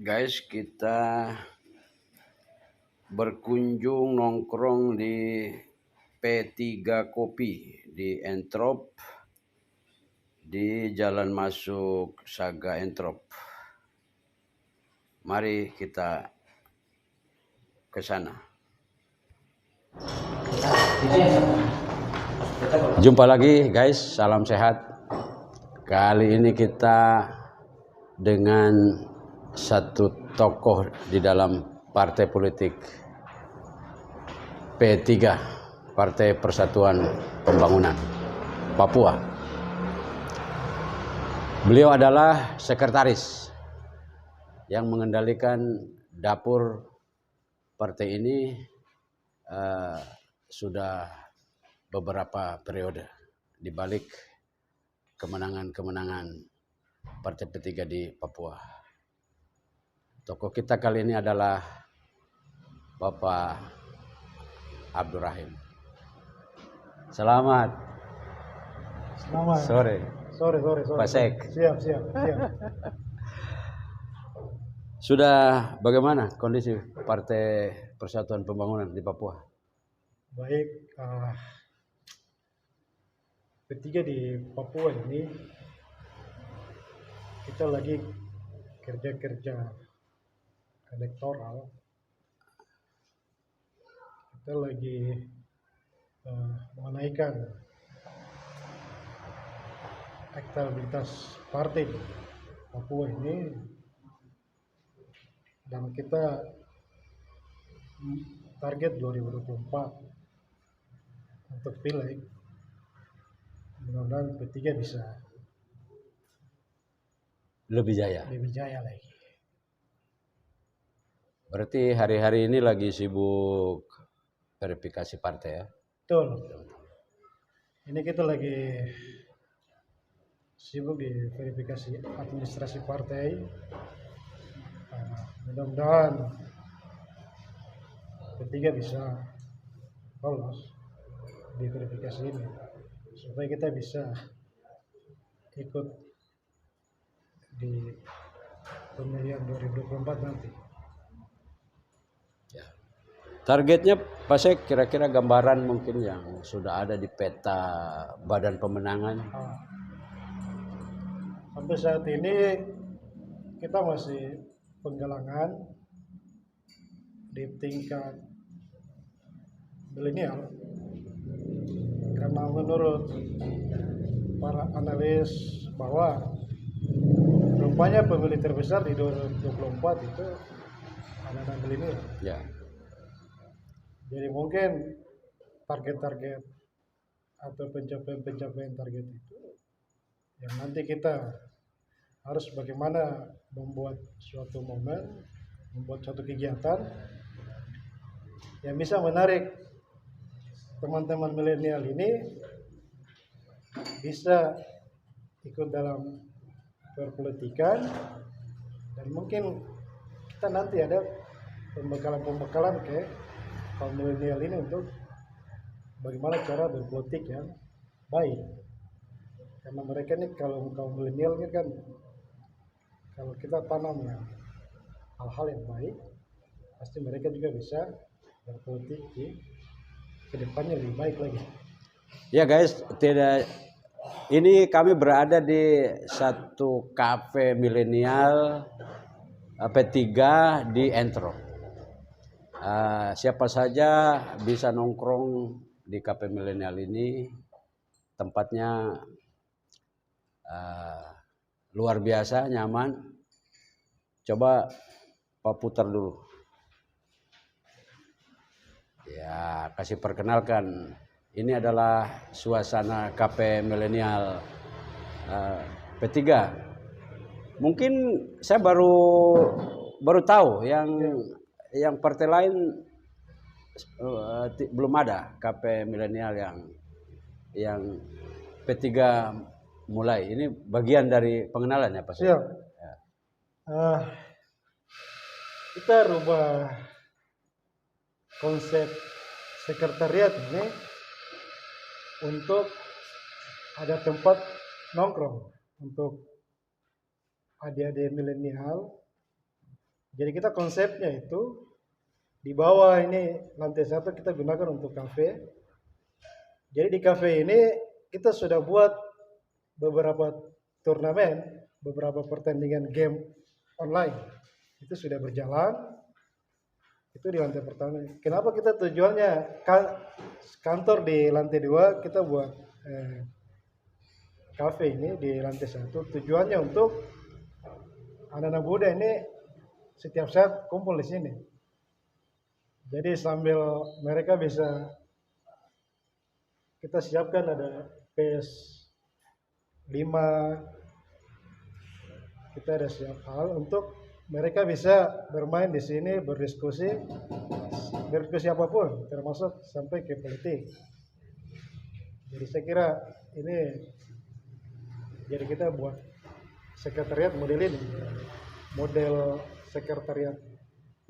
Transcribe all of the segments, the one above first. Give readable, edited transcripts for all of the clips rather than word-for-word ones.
Guys, kita berkunjung nongkrong di P3 Kopi di Entrop, di jalan masuk Saga Entrop. Mari kita ke sana. Jumpa lagi guys, salam sehat. Kali ini kita dengan satu tokoh di dalam partai politik P3, Partai Persatuan Pembangunan Papua. Beliau adalah sekretaris yang mengendalikan dapur partai ini sudah beberapa periode di balik kemenangan-kemenangan Partai P3 di Papua. Tokoh kita kali ini adalah Bapak Abdur Rahim. Selamat sore. Sore. Pak Sek. Siap. Sudah bagaimana kondisi Partai Persatuan Pembangunan di Papua? Baik, P3 di Papua ini kita lagi kerja elektoral. Kita lagi menaikkan elektabilitas partai di Papua ini, dan kita target 2024 untuk pileg. Mudah-mudahan P3 bisa Lebih jaya. lagi. Berarti hari-hari ini lagi sibuk verifikasi partai ya? Betul. Ini kita lagi sibuk di verifikasi administrasi partai. Mudah-mudahan P3 bisa lolos di verifikasi ini supaya kita bisa ikut di pemilihan 2024 nanti. Ya. Targetnya Pak Sek, kira-kira gambaran mungkin yang sudah ada di peta badan pemenangan. Sampai saat ini kita masih penggalangan di tingkat milenial, karena menurut para analis bahwa rupanya pemilih terbesar di 2024 itu anak-anak milenial. Ya. Jadi mungkin target-target atau pencapaian target itu yang nanti kita harus bagaimana membuat suatu momen, membuat suatu kegiatan yang bisa menarik teman-teman milenial ini bisa ikut dalam perpolitikan, dan mungkin kita nanti ada pembekalan ke kaum milenial ini untuk bagaimana cara berpolitik yang baik. Karena mereka ini kalau kaum milenial ini kan, kalau kita tanam hal-hal yang baik, pasti mereka juga bisa berpolitik di kedepannya lebih baik lagi. Ya guys, ini kami berada di satu kafe milenial P3 di Entrop. Siapa saja bisa nongkrong di kafe milenial ini. Tempatnya luar biasa, nyaman. Coba Pak putar dulu. Ya, kasih perkenalkan. Ini adalah suasana kafe milenial P3. Mungkin saya baru tahu yang partai lain belum ada kafe milenial yang P3 mulai. Ini bagian dari pengenalan ya Pak? Siap. Ya. Kita rubah konsep sekretariat ini untuk ada tempat nongkrong untuk adik-adik milenial Jadi kita konsepnya itu di bawah ini lantai satu kita gunakan untuk kafe. Jadi di kafe ini kita sudah buat beberapa turnamen, beberapa pertandingan game online. Itu sudah berjalan. Itu di lantai pertama. Kenapa kita tujuannya kantor di lantai 2 kita buat kafe ini di lantai 1. Tujuannya untuk anak-anak muda ini setiap saat kumpul di sini. Jadi sambil mereka bisa kita siapkan ada PS5, kita ada siap hal untuk mereka bisa bermain di sini, berdiskusi apapun, termasuk sampai ke politik. Jadi saya kira ini, jadi kita buat sekretariat model ini, model sekretariat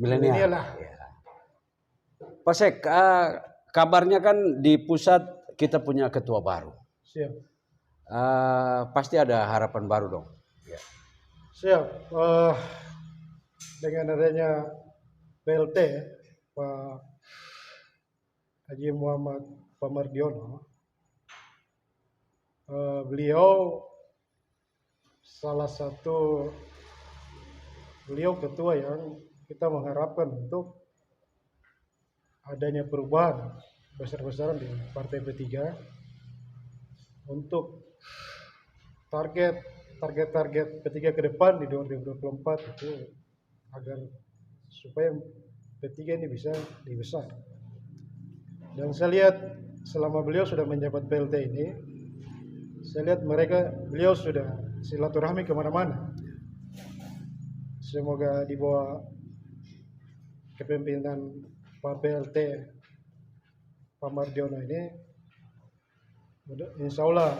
Milenial. lah. Pak Sek, kabarnya kan di pusat kita punya ketua baru. Siap. Pasti ada harapan baru dong. Siap. Dengan adanya PLT Pak Haji Muhammad Pamardiono, beliau ketua yang kita mengharapkan untuk adanya perubahan besar-besaran di Partai P3 untuk target P3 ke depan di 2024 itu agar supaya P3 ini bisa dibesar. Dan saya lihat selama beliau sudah menjabat PLT ini, saya lihat beliau sudah silaturahmi kemana-mana. Semoga di bawah kepemimpinan Pak PLT Pak Mardiono ini, insya Allah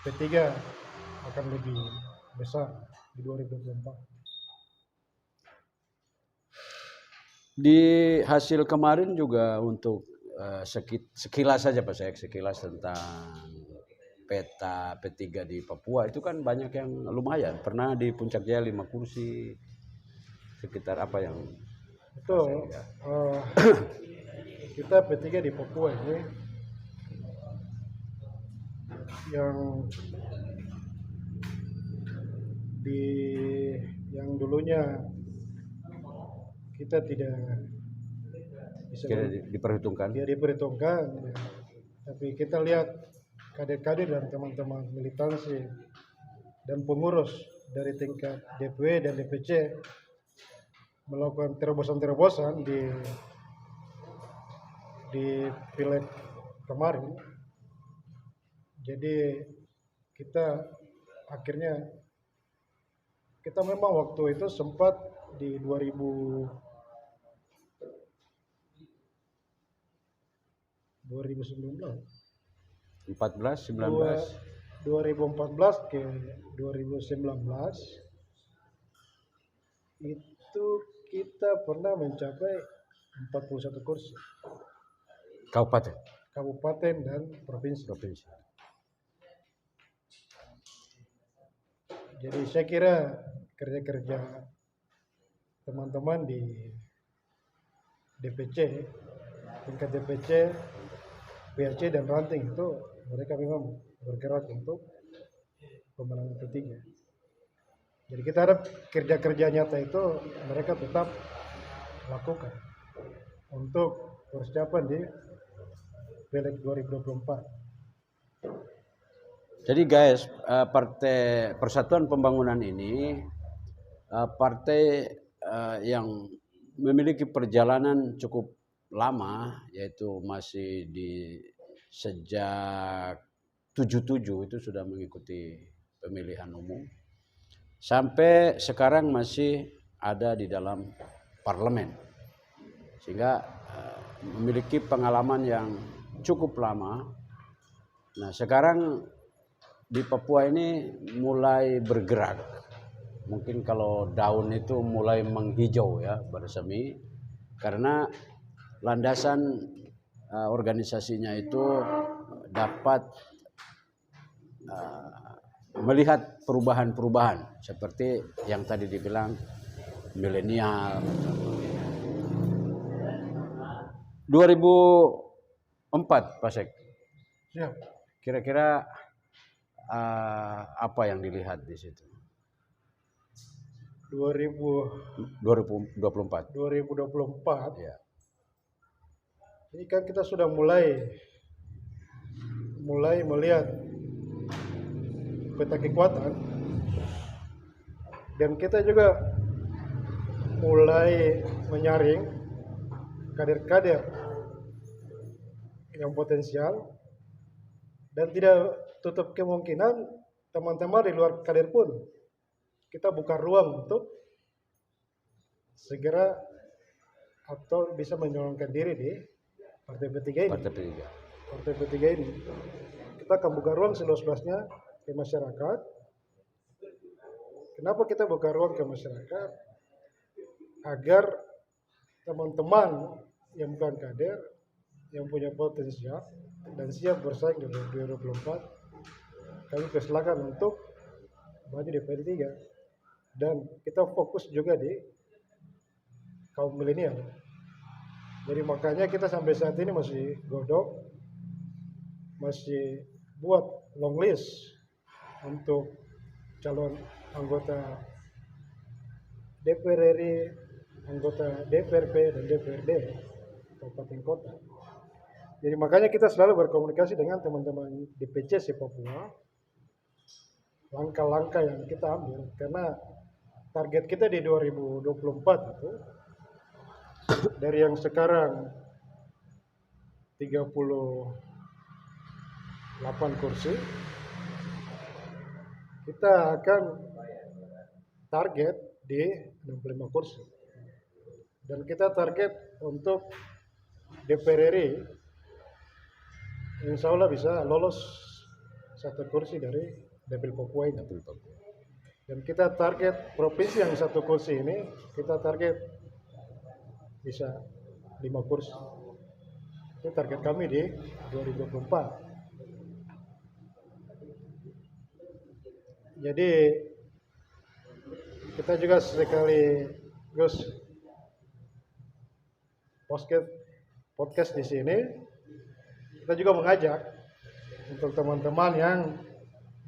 P3 akan lebih besar di 2024. Di hasil kemarin juga untuk sekilas saja Pak Sek, sekilas tentang peta P3 di Papua itu kan banyak yang lumayan. Pernah di Puncak Jaya 5 kursi, sekitar apa yang Betul. Kita P3 di Papua ini yang dulunya kita tidak bisa diperhitungkan. Ya, diperhitungkan. Ya. Tapi kita lihat kader-kader dan teman-teman militansi dan pengurus dari tingkat DPW dan DPC melakukan terobosan-terobosan di pileg kemarin. Jadi kita memang waktu itu sempat di 2014 ke 2019 itu kita pernah mencapai 41 kursi kabupaten dan provinsi. Jadi saya kira kerja-kerja teman-teman di DPC, tingkat DPC, PAC dan ranting itu mereka memang bergerak untuk pemenangan P3. Jadi kita harap kerja-kerja nyata itu mereka tetap lakukan untuk persiapan di Pileg 2024. Jadi guys, Partai Persatuan Pembangunan ini partai yang memiliki perjalanan cukup lama, yaitu masih sejak 77 itu sudah mengikuti pemilihan umum. Sampai sekarang masih ada di dalam parlemen. Sehingga memiliki pengalaman yang cukup lama. Nah, sekarang di Papua ini mulai bergerak. Mungkin kalau daun itu mulai menghijau ya, bersemi, karena landasan organisasinya itu dapat melihat perubahan-perubahan seperti yang tadi dibilang milenial. 2004 Pak Sek, Siap. kira-kira apa yang dilihat di situ? 2024. 2024. Ya. Ini kan kita sudah mulai melihat peta kekuatan, dan kita juga mulai menyaring kader-kader yang potensial, dan tidak tutup kemungkinan teman-teman di luar kader pun kita buka ruang untuk segera atau bisa menyalonkan diri di Partai P3 ini. Partai P3 ini kita akan buka ruang seluas-luasnya ke masyarakat. Kenapa kita buka ruang ke masyarakat? Agar teman-teman yang bukan kader, yang punya potensial dan siap bersaing di 2024, kami persilakan untuk maju di P3. Dan kita fokus juga di kaum milenial. Jadi makanya kita sampai saat ini masih godok, masih buat long list untuk calon anggota DPR RI, anggota DPRP dan DPRD kabupaten kota. Jadi makanya kita selalu berkomunikasi dengan teman-teman DPC Papua, langkah-langkah yang kita ambil, karena target kita di 2024 itu dari yang sekarang 38 kursi, kita akan target di 65 kursi. Dan kita target untuk DPR RI, insya Allah bisa lolos 1 kursi dari Dapil Papua ini. Dan kita target provinsi yang 1 kursi ini, kita target bisa 5 kursi. Itu target kami di 2024. Jadi kita juga sekaligus podcast di sini, kita juga mengajak untuk teman-teman yang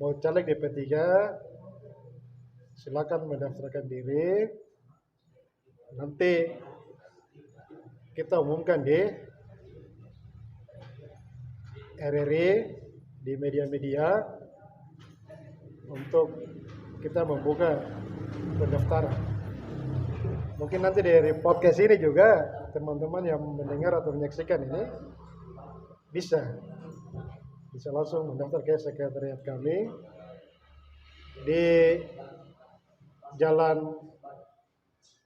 mau caleg di P3, silakan mendaftarkan diri. Nanti kita umumkan di RRI, di media-media, untuk kita membuka pendaftaran. Mungkin nanti dari podcast ini juga teman-teman yang mendengar atau menyaksikan ini bisa langsung mendaftar ke sekretariat kami di Jalan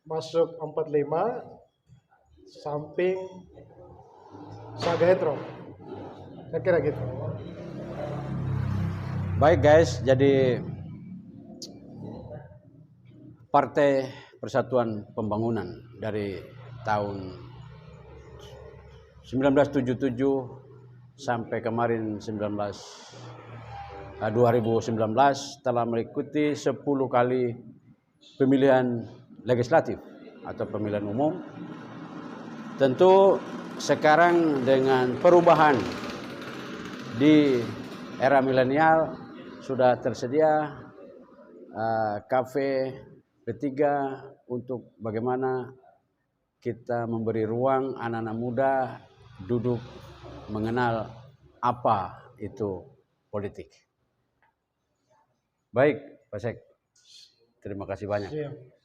Masuk 45, samping Saga Hetro. Saya kira gitu. Baik guys, jadi Partai Persatuan Pembangunan dari tahun 1977 sampai kemarin 2019 telah mengikuti 10 kali pemilihan legislatif atau pemilihan umum. Tentu sekarang dengan perubahan di era milenial sudah tersedia kafe P3 untuk bagaimana kita memberi ruang anak-anak muda duduk mengenal apa itu politik. Baik, Pak Sek, terima kasih banyak. Siap.